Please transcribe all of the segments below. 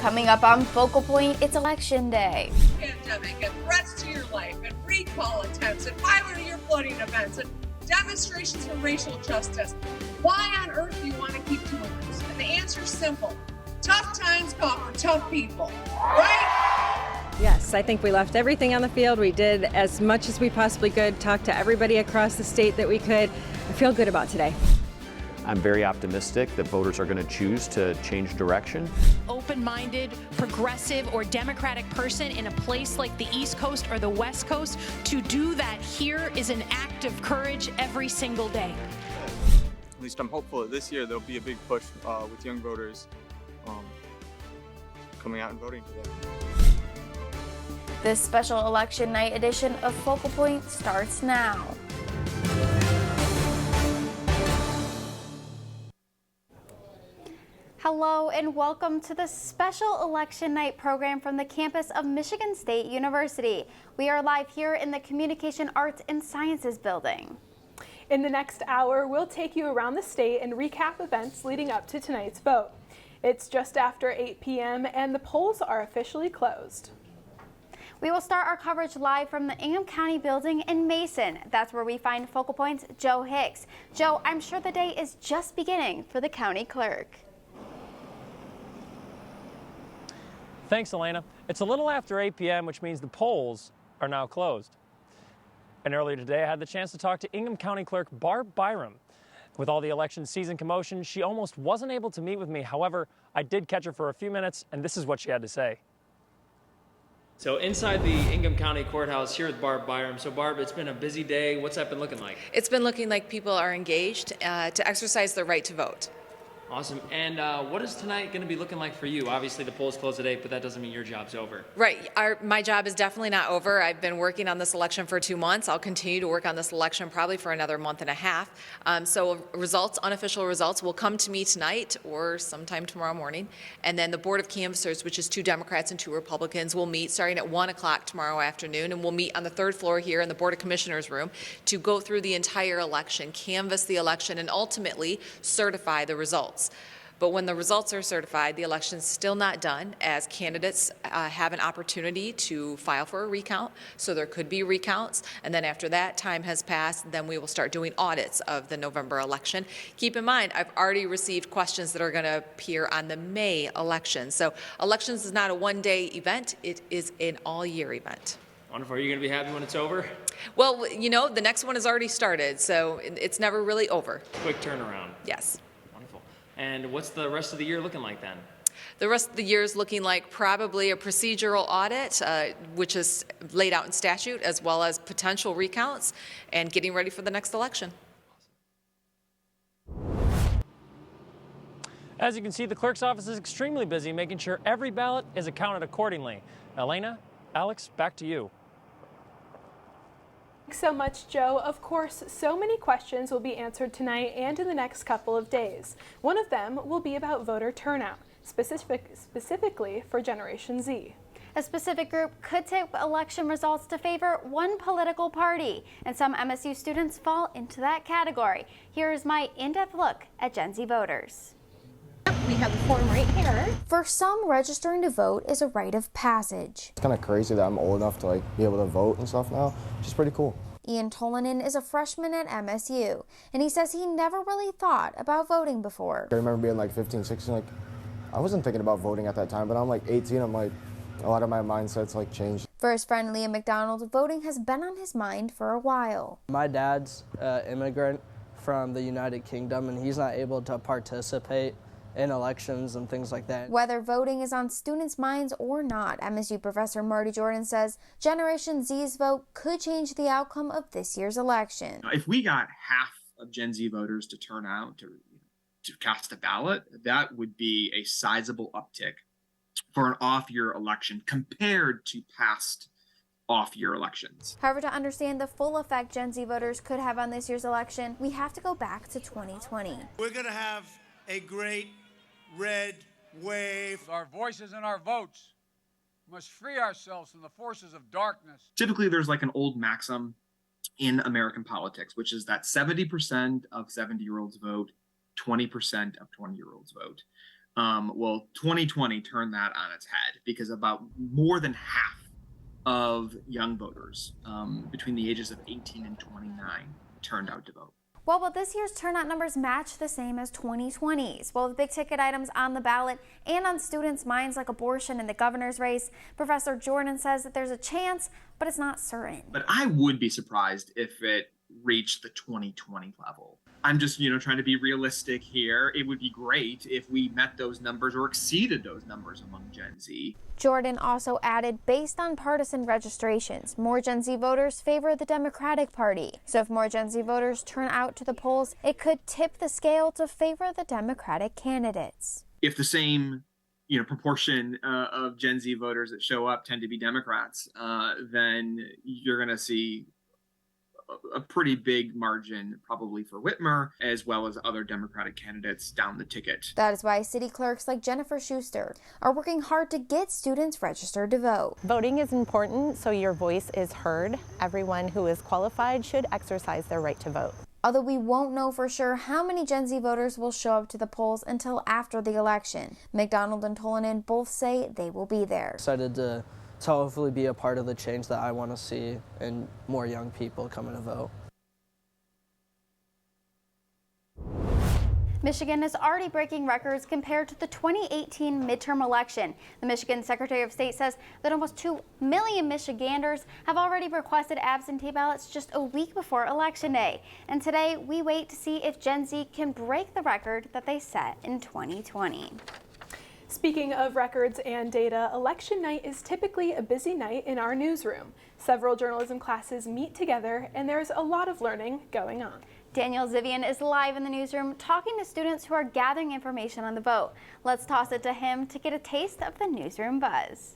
Coming up on Focal Point, it's Election Day. Pandemic and threats to your life and recall attempts and pioneer flooding events and demonstrations for racial justice. Why on earth do you want to keep doing this? And the answer is simple. Tough times call for tough people, right? Yes, I think we left everything on the field. We did as much as we possibly could, talked to everybody across the state that we could. I feel good about today. I'm very optimistic that voters are going to choose to change direction. Open-minded, progressive, or Democratic person in a place like the East Coast or the West Coast, to do that here is an act of courage every single day. At least I'm hopeful that this year there'll be a big push with young voters coming out and voting today. This special election night edition of Focal Point starts now. Hello and welcome to the special election night program from the campus of Michigan State University. We are live here in the Communication Arts and Sciences building. In the next hour, we'll take you around the state and recap events leading up to tonight's vote. It's just after 8 p.m. and the polls are officially closed. We will start our coverage live from the Ingham County building in Mason. That's where we find Focal Point's Joe Hicks. Joe, I'm sure the day is just beginning for the county clerk. Thanks, Elena. It's a little after 8 p.m., which means the polls are now closed. And earlier today, I had the chance to talk to Ingham County Clerk Barb Byram. With all the election season commotion, she almost wasn't able to meet with me. However, I did catch her for a few minutes, and this is what she had to say. So inside the Ingham County Courthouse here with Barb Byram. So Barb, it's been a busy day. What's that been looking like? It's been looking like people are engaged to exercise their right to vote. Awesome. And what is tonight going to be looking like for you? Obviously, the polls close today, but that doesn't mean your job's over. Right. My job is definitely not over. I've been working on this election for 2 months. I'll continue to work on this election probably for another month and a half. So results, unofficial results, will come to me tonight or sometime tomorrow morning. And then the Board of Canvassers, which is 2 Democrats and 2 Republicans, will meet starting at 1 o'clock tomorrow afternoon. And we'll meet on the 3rd floor here in the Board of Commissioners room to go through the entire election, canvass the election, and ultimately certify the results. But when the results are certified, the election's still not done, as candidates have an opportunity to file for a recount. So there could be recounts. And then after that time has passed, then we will start doing audits of the November election. Keep in mind, I've already received questions that are going to appear on the May election. So elections is not a one-day event. It is an all-year event. Wonderful. Are you going to be happy when it's over? Well, you know, the next one has already started, so it's never really over. Quick turnaround. Yes. And what's the rest of the year looking like then? The rest of the year is looking like probably a procedural audit, which is laid out in statute, as well as potential recounts and getting ready for the next election. As you can see, the clerk's office is extremely busy making sure every ballot is accounted accordingly. Elena, Alex, back to you. Thanks so much, Joe. Of course, so many questions will be answered tonight and in the next couple of days. One of them will be about voter turnout, specifically for Generation Z. A specific group could tip election results to favor one political party, and some MSU students fall into that category. Here is my in-depth look at Gen Z voters. We have the form right here. For some, registering to vote is a rite of passage. It's kind of crazy that I'm old enough to be able to vote and stuff now, which is pretty cool. Ian Tolanen is a freshman at MSU, and he says he never really thought about voting before. I remember being 15, 16, I wasn't thinking about voting at that time, but I'm 18, I'm a lot of my mindset's changed. For his friend Liam McDonald, voting has been on his mind for a while. My dad's an immigrant from the United Kingdom, and he's not able to participate in elections and things like that. Whether voting is on students' minds or not, MSU professor Marty Jordan says Generation Z's vote could change the outcome of this year's election. If we got half of Gen Z voters to turn out to cast a ballot, that would be a sizable uptick for an off-year election compared to past off-year elections. However, to understand the full effect Gen Z voters could have on this year's election, we have to go back to 2020. We're going to have a great red wave. Our voices and our votes must free ourselves from the forces of darkness. Typically, there's an old maxim in American politics, which is that 70% of 70-year-olds vote, 20% of 20-year-olds vote. Well, 2020 turned that on its head because about more than half of young voters between the ages of 18 and 29 turned out to vote. Well, will this year's turnout numbers match the same as 2020's? Well, with big ticket items on the ballot and on students' minds like abortion and the governor's race, Professor Jordan says that there's a chance, but it's not certain. But I would be surprised if it reached the 2020 level. I'm just, trying to be realistic here. It would be great if we met those numbers or exceeded those numbers among Gen Z. Jordan also added, based on partisan registrations, more Gen Z voters favor the Democratic Party. So if more Gen Z voters turn out to the polls, it could tip the scale to favor the Democratic candidates. If the same proportion of Gen Z voters that show up tend to be Democrats, then you're going to see a pretty big margin probably for Whitmer as well as other Democratic candidates down the ticket. That is why city clerks like Jennifer Schuster are working hard to get students registered to vote. Voting is important, so your voice is heard. Everyone who is qualified should exercise their right to vote. Although we won't know for sure how many Gen Z voters will show up to the polls until after the election. McDonald and Tolanen both say they will be there. Excited to hopefully be a part of the change that I want to see and more young people coming to vote. Michigan is already breaking records compared to the 2018 midterm election. The Michigan Secretary of State says that almost 2 million Michiganders have already requested absentee ballots just a week before Election Day. And today, we wait to see if Gen Z can break the record that they set in 2020. Speaking of records and data, election night is typically a busy night in our newsroom. Several journalism classes meet together, and there's a lot of learning going on. Daniel Zivian is live in the newsroom talking to students who are gathering information on the vote. Let's toss it to him to get a taste of the newsroom buzz.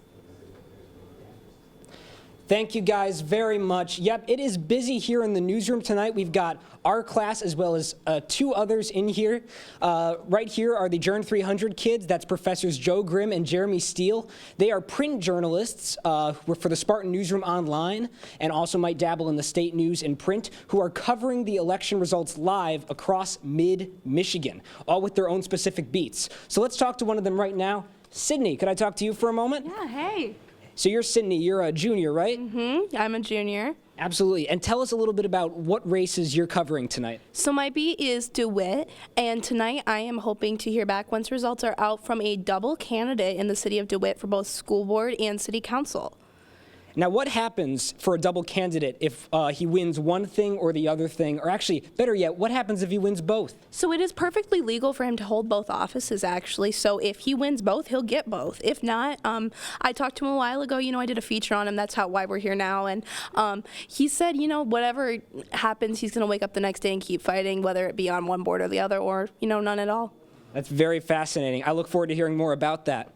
Thank you guys very much. Yep, it is busy here in the newsroom tonight. We've got our class as well as 2 others in here. Right here are the Journ 300 kids. That's Professors Joe Grimm and Jeremy Steele. They are print journalists for the Spartan Newsroom Online and also might dabble in the state news in print, who are covering the election results live across mid-Michigan, all with their own specific beats. So let's talk to one of them right now. Sydney, could I talk to you for a moment? Yeah, hey. So you're Sydney, you're a junior, right? Mm-hmm, I'm a junior. Absolutely. And tell us a little bit about what races you're covering tonight. So my beat is DeWitt, and tonight I am hoping to hear back once results are out from a double candidate in the city of DeWitt for both school board and city council. Now, what happens for a double candidate if he wins one thing or the other thing? Or actually, better yet, what happens if he wins both? So it is perfectly legal for him to hold both offices, actually. So if he wins both, he'll get both. If not, I talked to him a while ago. I did a feature on him. That's why we're here now. And he said, whatever happens, he's going to wake up the next day and keep fighting, whether it be on one board or the other, or, none at all. That's very fascinating. I look forward to hearing more about that.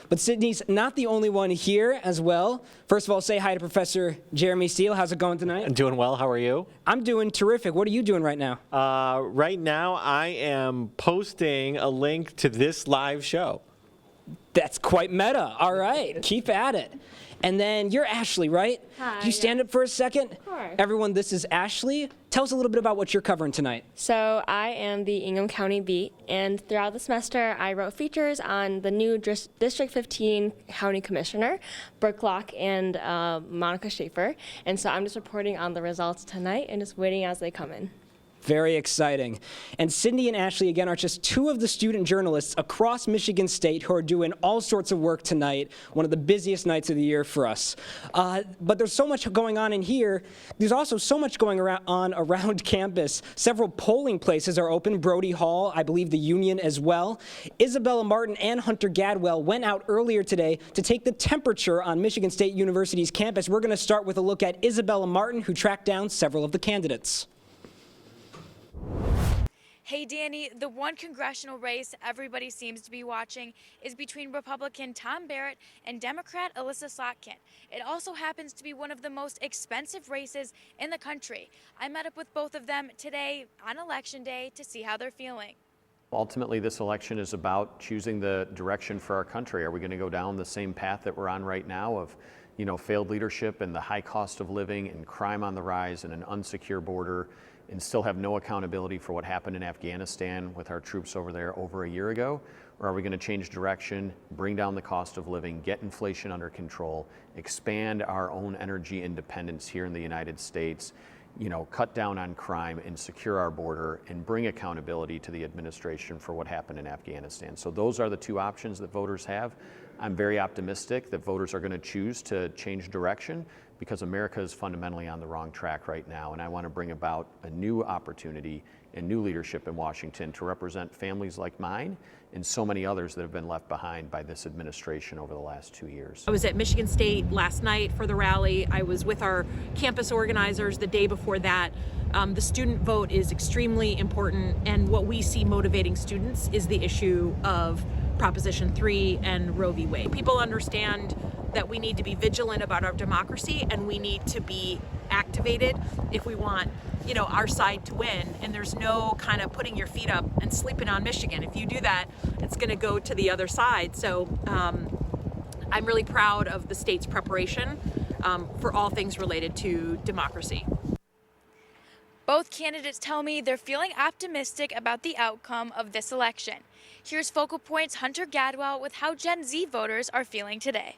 But Sydney's not the only one here as well. First of all, say hi to Professor Jeremy Steele. How's it going tonight? I'm doing well. How are you? I'm doing terrific. What are you doing right now? Right now, I am posting a link to this live show. That's quite meta. All right, keep at it. And then you're Ashley, right? Hi. Can you stand up for a second? Of course. Everyone, this is Ashley. Tell us a little bit about what you're covering tonight. So I am the Ingham County beat, and throughout the semester I wrote features on the new District 15 County Commissioner, Brooke Locke and Monica Schaefer. And so I'm just reporting on the results tonight and just waiting as they come in. Very exciting. And Sydney and Ashley, again, are just 2 of the student journalists across Michigan State who are doing all sorts of work tonight, one of the busiest nights of the year for us. But there's so much going on in here. There's also so much going on around campus. Several polling places are open, Brody Hall, I believe the Union as well. Isabella Martin and Hunter Gadwell went out earlier today to take the temperature on Michigan State University's campus. We're going to start with a look at Isabella Martin, who tracked down several of the candidates. Hey Danny, the one congressional race everybody seems to be watching is between Republican Tom Barrett and Democrat Alyssa Slotkin. It also happens to be one of the most expensive races in the country. I met up with both of them today on Election Day to see how they're feeling. Ultimately, this election is about choosing the direction for our country. Are we going to go down the same path that we're on right now of, failed leadership and the high cost of living and crime on the rise and an unsecure border and still have no accountability for what happened in Afghanistan with our troops over there over a year ago? Or are we going to change direction, bring down the cost of living, get inflation under control, expand our own energy independence here in the United States, cut down on crime and secure our border and bring accountability to the administration for what happened in Afghanistan? So those are the two options that voters have. I'm very optimistic that voters are going to choose to change direction because America is fundamentally on the wrong track right now. And I want to bring about a new opportunity and new leadership in Washington to represent families like mine and so many others that have been left behind by this administration over the last 2 years. I was at Michigan State last night for the rally. I was with our campus organizers the day before that. The student vote is extremely important, and what we see motivating students is the issue of Proposition 3 and Roe v. Wade. People understand that we need to be vigilant about our democracy, and we need to be activated if we want our side to win. And there's no kind of putting your feet up and sleeping on Michigan. If you do that, it's going to go to the other side. So I'm really proud of the state's preparation for all things related to democracy. Both candidates tell me they're feeling optimistic about the outcome of this election. Here's Focal Point's Hunter Gadwell with how Gen Z voters are feeling today.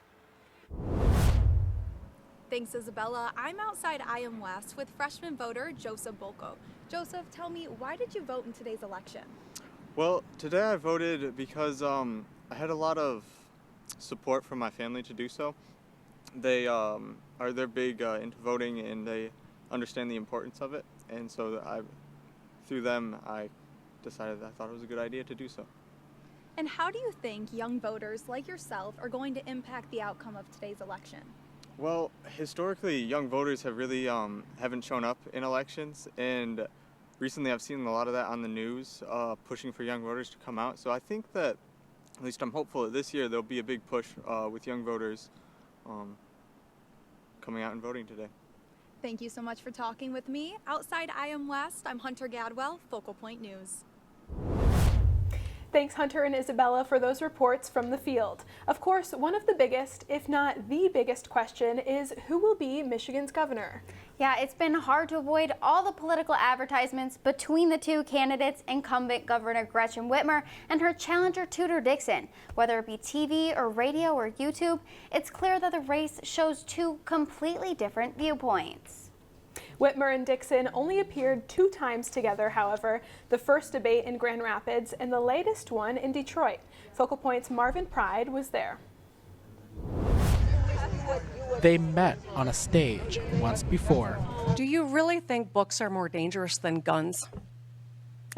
Thanks, Isabella. I'm outside IM West with freshman voter Joseph Bolko. Joseph, tell me, why did you vote in today's election? Well, today I voted because I had a lot of support from my family to do so. They're big into voting, and they understand the importance of it. And so through them, I decided that I thought it was a good idea to do so. And how do you think young voters like yourself are going to impact the outcome of today's election? Well, historically, young voters have really haven't shown up in elections, and recently I've seen a lot of that on the news, pushing for young voters to come out. So I think that, at least I'm hopeful that this year there'll be a big push with young voters coming out and voting today. Thank you so much for talking with me. Outside IM West, I'm Hunter Gadwell, Focal Point News. Thanks, Hunter and Isabella, for those reports from the field. Of course, one of the biggest, if not the biggest question is who will be Michigan's governor? Yeah, it's been hard to avoid all the political advertisements between the two candidates, incumbent Governor Gretchen Whitmer and her challenger Tudor Dixon. Whether it be TV or radio or YouTube, it's clear that the race shows two completely different viewpoints. Whitmer and Dixon only appeared 2 times together, however, the first debate in Grand Rapids and the latest one in Detroit. Focal Point's Marvin Pride was there. They met on a stage once before. Do you really think books are more dangerous than guns?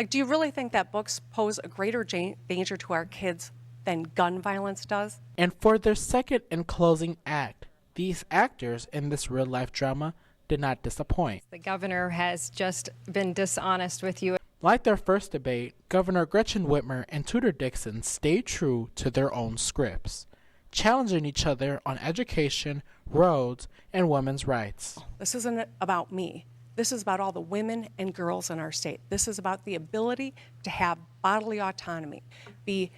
Do you really think that books pose a greater danger to our kids than gun violence does? And for their second and closing act, these actors in this real-life drama did not disappoint. The governor has just been dishonest with you. Like their first debate, Governor Gretchen Whitmer and Tudor Dixon stayed true to their own scripts, challenging each other on education, roads, and women's rights. This isn't about me. This is about all the women and girls in our state. This is about the ability to have bodily autonomy, be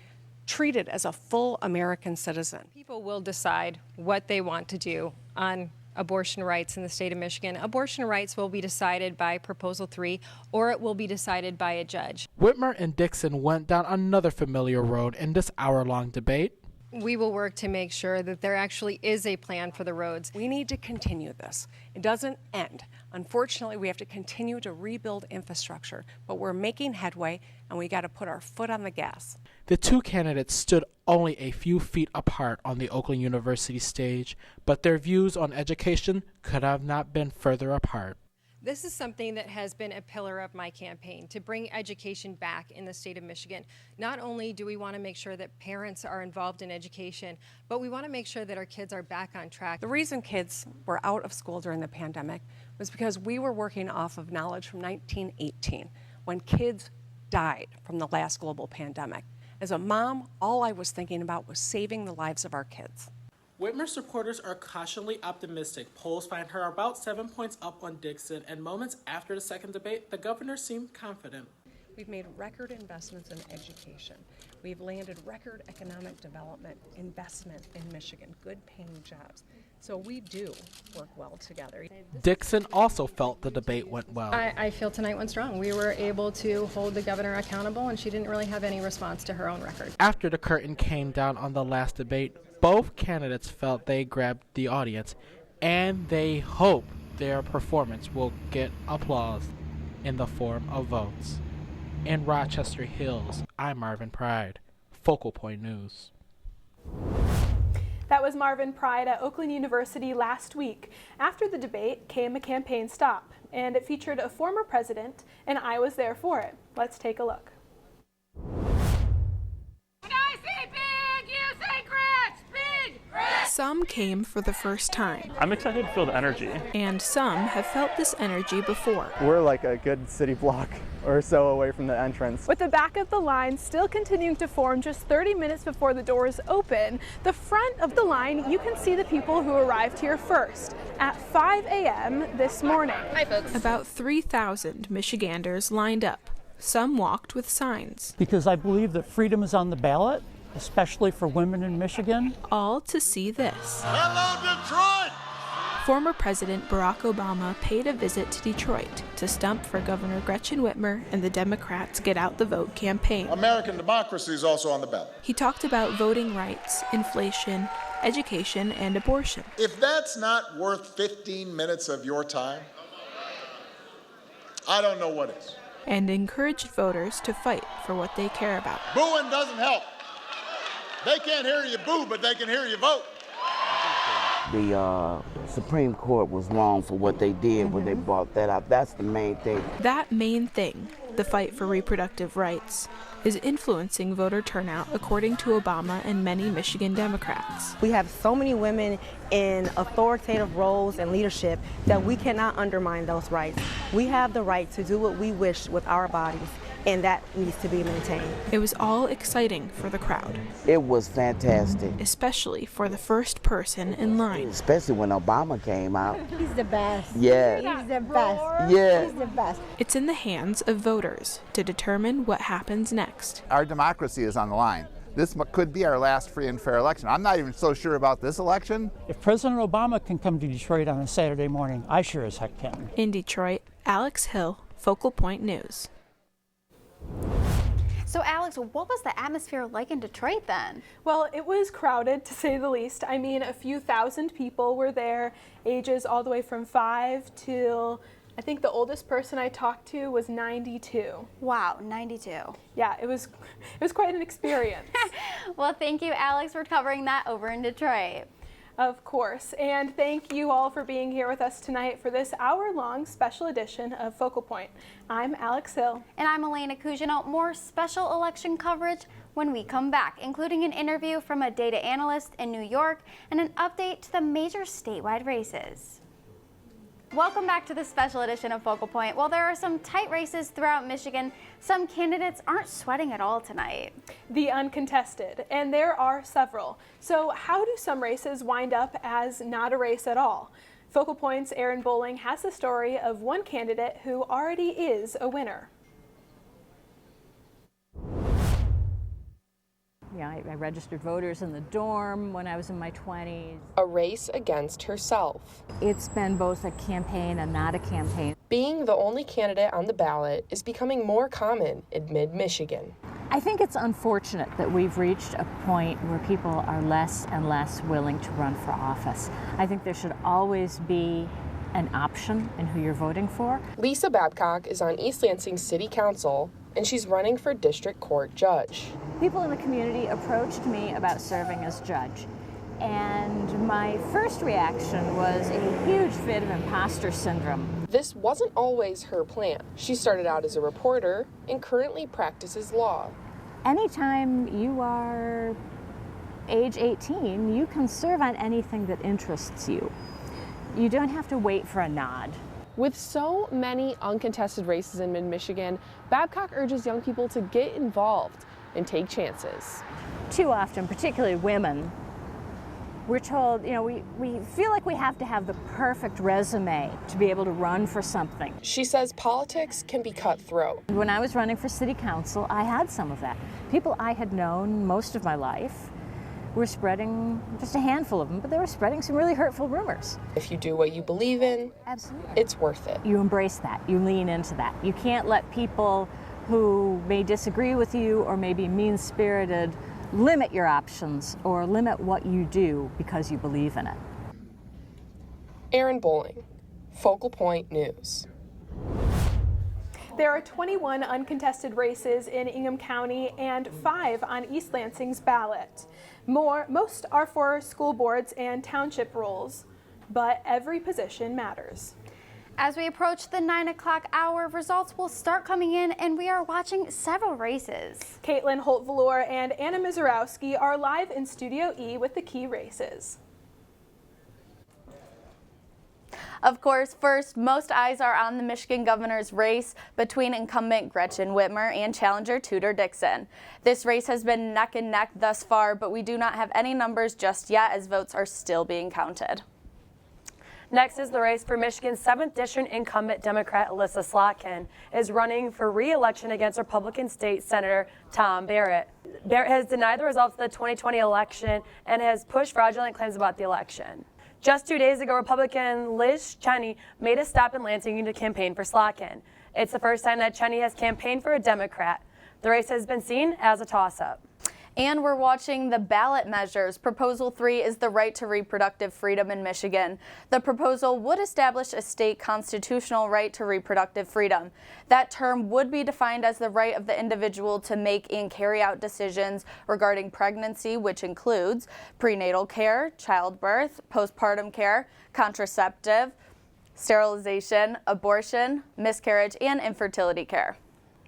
treated as a full American citizen. People will decide what they want to do on abortion rights in the state of Michigan. Abortion rights will be decided by Proposal 3, or it will be decided by a judge. Whitmer and Dixon went down another familiar road in this hour-long debate. We will work to make sure that there actually is a plan for the roads. We need to continue this. It doesn't end. Unfortunately, we have to continue to rebuild infrastructure, but we're making headway, and we got to put our foot on the gas. The two candidates stood only a few feet apart on the Oakland University stage, but their views on education could have not been further apart. This is something that has been a pillar of my campaign, to bring education back in the state of Michigan. Not only do we want to make sure that parents are involved in education, but we want to make sure that our kids are back on track. The reason kids were out of school during the pandemic was because we were working off of knowledge from 1918, when kids died from the last global pandemic. As a mom, all I was thinking about was saving the lives of our kids. Whitmer supporters are cautiously optimistic. Polls find her about 7 points up on Dixon, and moments after the second debate, the governor seemed confident. We've made record investments in education. We've landed record economic development investment in Michigan, good paying jobs. So we do work well together. Dixon also felt the debate went well. I feel tonight went strong. We were able to hold the governor accountable, and she didn't really have any response to her own record. After the curtain came down on the last debate, both candidates felt they grabbed the audience, and they hope their performance will get applause in the form of votes. In Rochester Hills, I'm Marvin Pride, Focal Point News. That was Marvin Pride at Oakland University last week. After the debate came a campaign stop, and it featured a former president, and I was there for it. Let's take a look. When I say big, you say grits! Big! Grits! Some came for the first time. I'm excited to feel the energy. And some have felt this energy before. We're like a good city block or so away from the entrance. With the back of the line still continuing to form just 30 minutes before the doors open, the front of the line, you can see the people who arrived here first at 5 a.m. this morning. Hi, folks. About 3,000 Michiganders lined up. Some walked with signs. Because I believe that freedom is on the ballot, especially for women in Michigan. All to see this. Hello, Detroit! Former President Barack Obama paid a visit to Detroit to stump for Governor Gretchen Whitmer and the Democrats' Get Out the Vote campaign. American democracy is also on the ballot. He talked about voting rights, inflation, education, and abortion. If that's not worth 15 minutes of your time, I don't know what is. And encouraged voters to fight for what they care about. Booing doesn't help. They can't hear you boo, but they can hear you vote. The Supreme Court was wrong for what they did when they brought that up. That's the main thing. That main thing, the fight for reproductive rights, is influencing voter turnout according to Obama and many Michigan Democrats. We have so many women in authoritative roles and leadership that we cannot undermine those rights. We have the right to do what we wish with our bodies, and that needs to be maintained. It was all exciting for the crowd. It was fantastic. Especially for the first person in line. Especially when Obama came out. He's the best. Yeah. He's the best. Yeah. He's the best. It's in the hands of voters to determine what happens next. Our democracy is on the line. This could be our last free and fair election. I'm not even so sure about this election. If President Obama can come to Detroit on a Saturday morning, I sure as heck can. In Detroit, Alex Hill, Focal Point News. So Alex, what was the atmosphere like in Detroit then? Well, it was crowded to say the least. I mean, a few thousand people were there, ages all the way from 5 till, I think the oldest person I talked to was 92. Wow, 92. Yeah, it was quite an experience. Well, thank you, Alex, for covering that over in Detroit. Of course, and thank you all for being here with us tonight for this hour-long special edition of Focal Point. I'm Alex Hill. And I'm Elena Cugino. More special election coverage when we come back, including an interview from a data analyst in New York and an update to the major statewide races. Welcome back to this special edition of Focal Point. While there are some tight races throughout Michigan, some candidates aren't sweating at all tonight. The uncontested, and there are several. So how do some races wind up as not a race at all? Focal Point's Aaron Bowling has the story of one candidate who already is a winner. Yeah, I registered voters in the dorm when I was in my 20s. A race against herself. It's been both a campaign and not a campaign. Being the only candidate on the ballot is becoming more common in mid-Michigan. I think it's unfortunate that we've reached a point where people are less and less willing to run for office. I think there should always be an option in who you're voting for. Lisa Babcock is on East Lansing City Council, and she's running for district court judge. People in the community approached me about serving as judge, and my first reaction was a huge fit of imposter syndrome. This wasn't always her plan. She started out as a reporter and currently practices law. Anytime you are age 18, you can serve on anything that interests you. You don't have to wait for a nod. With so many uncontested races in mid-Michigan, Babcock urges young people to get involved and take chances. Too often, particularly women, We're told, you know, we feel like we have to have the perfect resume to be able to run for something. She says politics can be cutthroat. When I was running for city council, I had some of that. People I had known most of my life were spreading, just a handful of them, but they were spreading some really hurtful rumors. If you do what you believe in, absolutely, it's worth it. You embrace that, you lean into that. You can't let people who may disagree with you or may be mean-spirited limit your options or limit what you do because you believe in it. Erin Bowling, Focal Point News. There are 21 uncontested races in Ingham County and 5 on East Lansing's ballot. Most are for school boards and township roles, but every position matters. As we approach the 9 o'clock hour, results will start coming in, and we are watching several races. Caitlin Holt-Velour and Anna Mizarowski are live in Studio E with the key races. Of course, first, most eyes are on the Michigan governor's race between incumbent Gretchen Whitmer and challenger Tudor Dixon. This race has been neck and neck thus far, but we do not have any numbers just yet as votes are still being counted. Next is the race for Michigan's 7th District incumbent Democrat Alyssa Slotkin is running for re-election against Republican State Senator Tom Barrett. Barrett has denied the results of the 2020 election and has pushed fraudulent claims about the election. Just 2 days ago, Republican Liz Cheney made a stop in Lansing to campaign for Slotkin. It's the first time that Cheney has campaigned for a Democrat. The race has been seen as a toss-up. And we're watching the ballot measures. Proposal 3 is the right to reproductive freedom in Michigan. The proposal would establish a state constitutional right to reproductive freedom. That term would be defined as the right of the individual to make and carry out decisions regarding pregnancy, which includes prenatal care, childbirth, postpartum care, contraceptive, sterilization, abortion, miscarriage, and infertility care.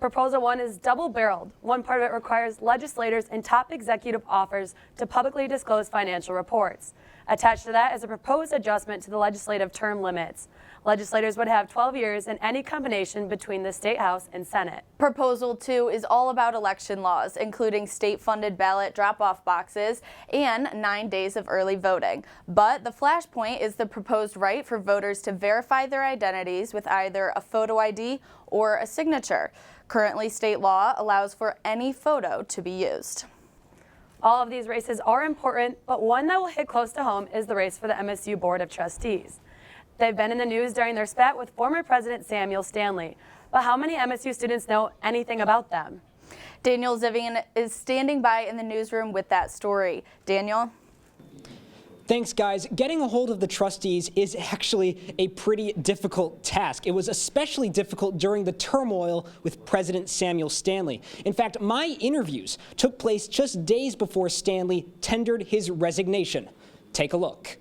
Proposal 1 is double-barreled. One part of it requires legislators in top executive office to publicly disclose financial reports. Attached to that is a proposed adjustment to the legislative term limits. Legislators would have 12 years in any combination between the State House and Senate. Proposal 2 is all about election laws, including state-funded ballot drop-off boxes and 9 days of early voting. But the flashpoint is the proposed right for voters to verify their identities with either a photo ID or a signature. Currently, state law allows for any photo to be used. All of these races are important, but one that will hit close to home is the race for the MSU Board of Trustees. They've been in the news during their spat with former President Samuel Stanley. But how many MSU students know anything about them? Daniel Zivian is standing by in the newsroom with that story. Daniel? Thanks, guys. Getting a hold of the trustees is actually a pretty difficult task. It was especially difficult during the turmoil with President Samuel Stanley. In fact, my interviews took place just days before Stanley tendered his resignation. Take a look.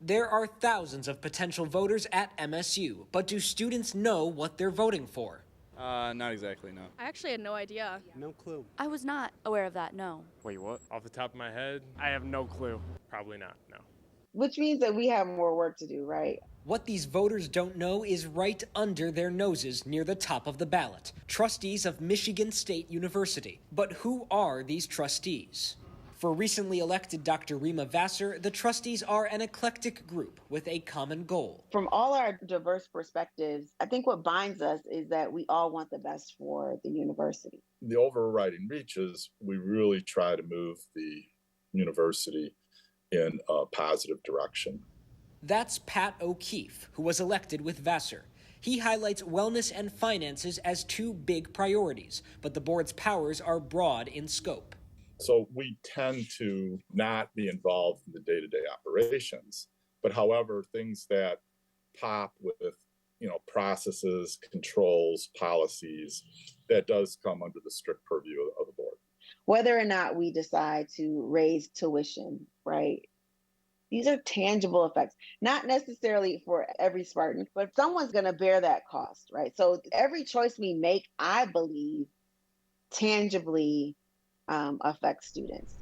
There are thousands of potential voters at MSU, but do students know what they're voting for? Not exactly, no. I actually had no idea. No clue. I was not aware of that, no. Wait, what? Off the top of my head, I have no clue. Probably not, no. Which means that we have more work to do, right? What these voters don't know is right under their noses near the top of the ballot. Trustees of Michigan State University. But who are these trustees? For recently elected Dr. Rima Vassar, the trustees are an eclectic group with a common goal. From all our diverse perspectives, I think what binds us is that we all want the best for the university. The overriding reach is we really try to move the university in a positive direction. That's Pat O'Keefe, who was elected with Vassar. He highlights wellness and finances as two big priorities, but the board's powers are broad in scope. So we tend to not be involved in the day-to-day operations, but however, things that pop with, processes, controls, policies, that does come under the strict purview of the board. Whether or not we decide to raise tuition, right? These are tangible effects, not necessarily for every Spartan, but someone's going to bear that cost, right? So every choice we make, I believe, tangibly affect students.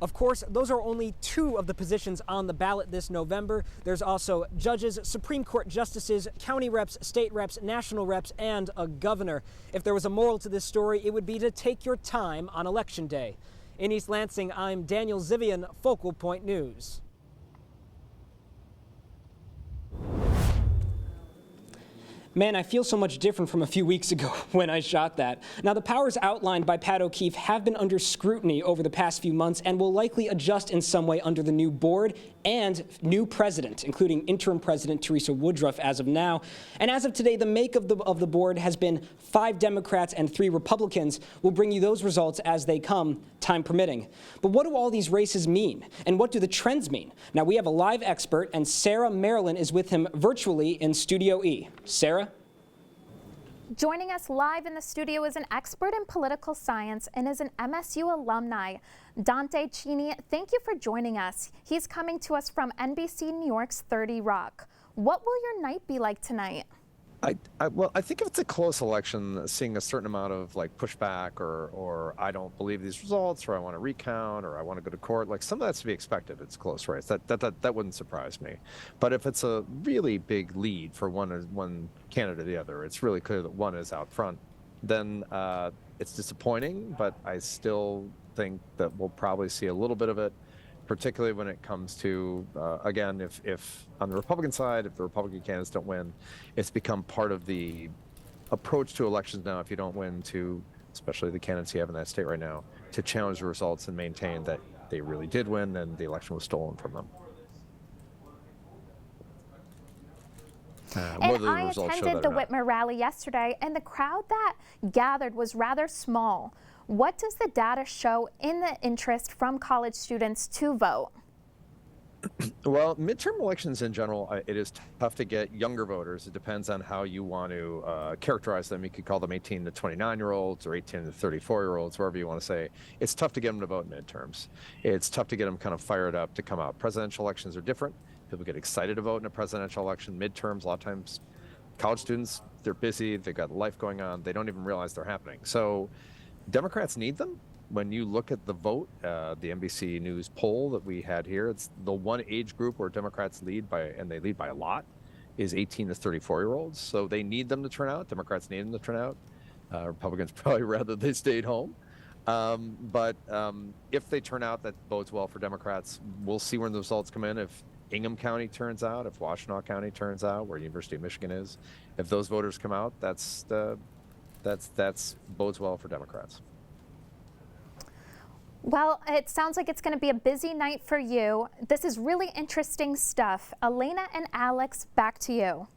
Of course, those are only two of the positions on the ballot this November. There's also judges, Supreme Court justices, county reps, state reps, national reps, and a governor. If there was a moral to this story, it would be to take your time on Election Day. In East Lansing, I'm Daniel Zivian, Focal Point News. Man, I feel so much different from a few weeks ago when I shot that. Now, the powers outlined by Pat O'Keefe have been under scrutiny over the past few months and will likely adjust in some way under the new board and new president, including interim president Teresa Woodruff as of now. And as of today, the make of the board has been 5 Democrats and 3 Republicans. We'll bring you those results as they come, time permitting. But what do all these races mean? And what do the trends mean? Now, we have a live expert, and Sarah Marilyn is with him virtually in Studio E. Sarah? Joining us live in the studio is an expert in political science and is an MSU alumni. Dante Cheney, thank you for joining us. He's coming to us from NBC New York's 30 Rock. What will your night be like tonight? Well, I think if it's a close election, seeing a certain amount of like pushback or I don't believe these results, or I want to recount, or I want to go to court, like some of that's to be expected. It's a close race. That wouldn't surprise me. But if it's a really big lead for one candidate or the other, it's really clear that one is out front, then it's disappointing. But I still think that we'll probably see a little bit of it, particularly when it comes to, again, if on the Republican side, if the Republican candidates don't win, it's become part of the approach to elections now, if you don't win, to, especially the candidates you have in that state right now, to challenge the results and maintain that they really did win and the election was stolen from them. And I attended the Whitmer rally yesterday, and the crowd that gathered was rather small. What does the data show in the interest from college students to vote? Well, midterm elections in general, it is tough to get younger voters. It depends on how you want to characterize them. You could call them 18 to 29-year-olds or 18 to 34-year-olds, wherever you want to say. It's tough to get them to vote in midterms. It's tough to get them kind of fired up to come out. Presidential elections are different. People get excited to vote in a presidential election. Midterms, a lot of times, college students, they're busy. They've got life going on. They don't even realize they're happening. So Democrats need them. When you look at the vote, the NBC News poll that we had here, it's the one age group where Democrats lead by, and they lead by a lot, is 18 to 34-year-olds. So they need them to turn out. Democrats need them to turn out. Republicans probably rather they stayed home. But if they turn out, that bodes well for Democrats. We'll see when the results come in. If Ingham County turns out, if Washtenaw County turns out, where University of Michigan is, if those voters come out, that's bodes well for Democrats. Well, it sounds like it's going to be a busy night for you. This is really interesting stuff. Elena and Alex, back to you.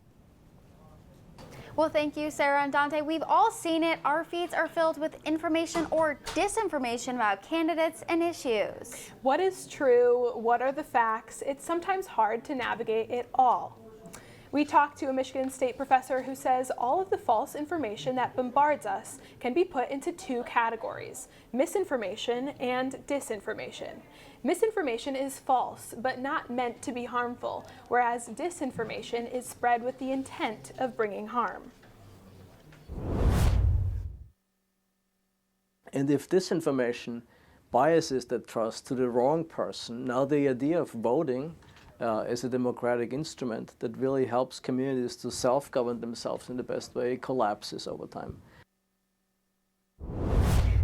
Well, thank you, Sarah and Dante. We've all seen it. Our feeds are filled with information or disinformation about candidates and issues. What is true? What are the facts? It's sometimes hard to navigate it all. We talked to a Michigan State professor who says all of the false information that bombards us can be put into 2 categories: misinformation and disinformation. Misinformation is false, but not meant to be harmful, whereas disinformation is spread with the intent of bringing harm. And if disinformation biases the trust to the wrong person, now the idea of voting is a democratic instrument that really helps communities to self-govern themselves in the best way, collapses over time.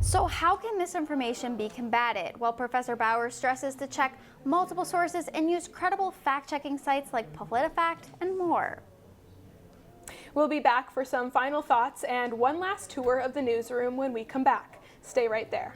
So how can misinformation be combated? Well, Professor Bauer stresses to check multiple sources and use credible fact-checking sites like PolitiFact and more. We'll be back for some final thoughts and one last tour of the newsroom when we come back. Stay right there.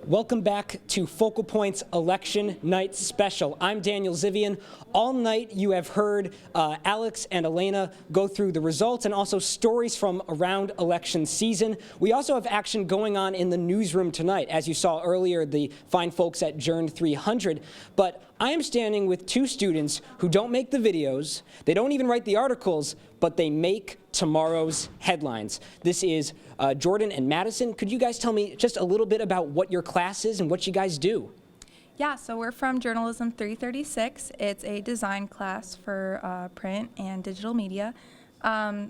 Welcome back to Focal Point's Election Night Special. I'm Daniel Zivian. All night you have heard Alex and Elena go through the results and also stories from around election season. We also have action going on in the newsroom tonight. As you saw earlier, the fine folks at Journ 300. But I am standing with 2 students who don't make the videos, they don't even write the articles, but they make tomorrow's headlines. This is Jordan and Madison. Could you guys tell me just a little bit about what your class is and what you guys do? Yeah, so we're from Journalism 336. It's a design class for print and digital media.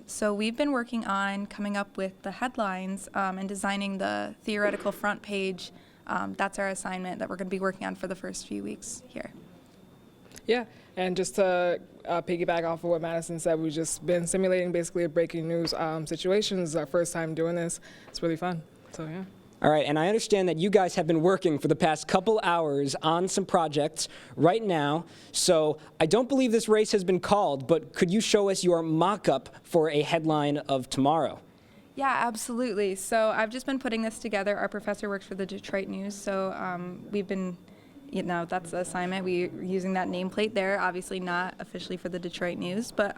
So we've been working on coming up with the headlines and designing the theoretical front page. That's our assignment that we're going to be working on for the first few weeks here. Yeah, and just to piggyback off of what Madison said, we've just been simulating basically a breaking news situation. This is our first time doing this. It's really fun, so yeah. All right, and I understand that you guys have been working for the past couple hours on some projects right now, so I don't believe this race has been called, but could you show us your mock-up for a headline of tomorrow? Yeah, absolutely. So I've just been putting this together. Our professor works for the Detroit News, so we've been, that's the assignment. We're using that nameplate there, obviously not officially for the Detroit News, but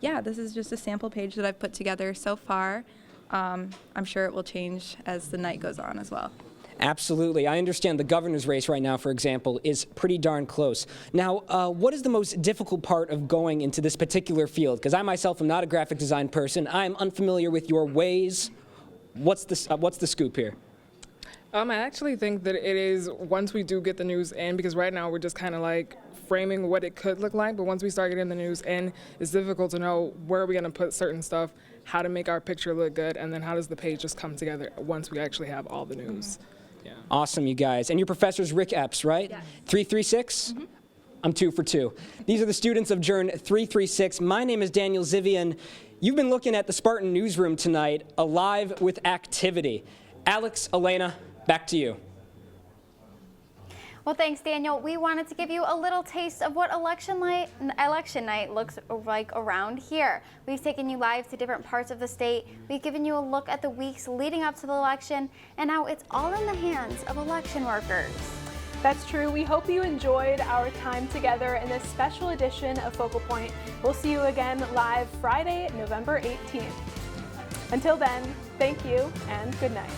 yeah, this is just a sample page that I've put together so far. I'm sure it will change as the night goes on as well. Absolutely. I understand the governor's race right now, for example, is pretty darn close. Now, what is the most difficult part of going into this particular field? Because I myself am not a graphic design person. I'm unfamiliar with your ways. What's the scoop here? I actually think that it is, once we do get the news in, because right now we're just kind of like framing what it could look like, but once we start getting the news in, it's difficult to know where are we going to put certain stuff, how to make our picture look good, and then how does the page just come together once we actually have all the news. Yeah. Awesome, you guys. And your professor's Rick Epps, right? Yes. 336? I'm 2 for 2. These are the students of Journ 336. My name is Daniel Zivian. You've been looking at the Spartan Newsroom tonight, alive with activity. Alex, Elena, back to you. Well, thanks, Daniel. We wanted to give you a little taste of what election night looks like around here. We've taken you live to different parts of the state. We've given you a look at the weeks leading up to the election and how it's all in the hands of election workers. That's true. We hope you enjoyed our time together in this special edition of Focal Point. We'll see you again live Friday, November 18th. Until then, thank you and good night.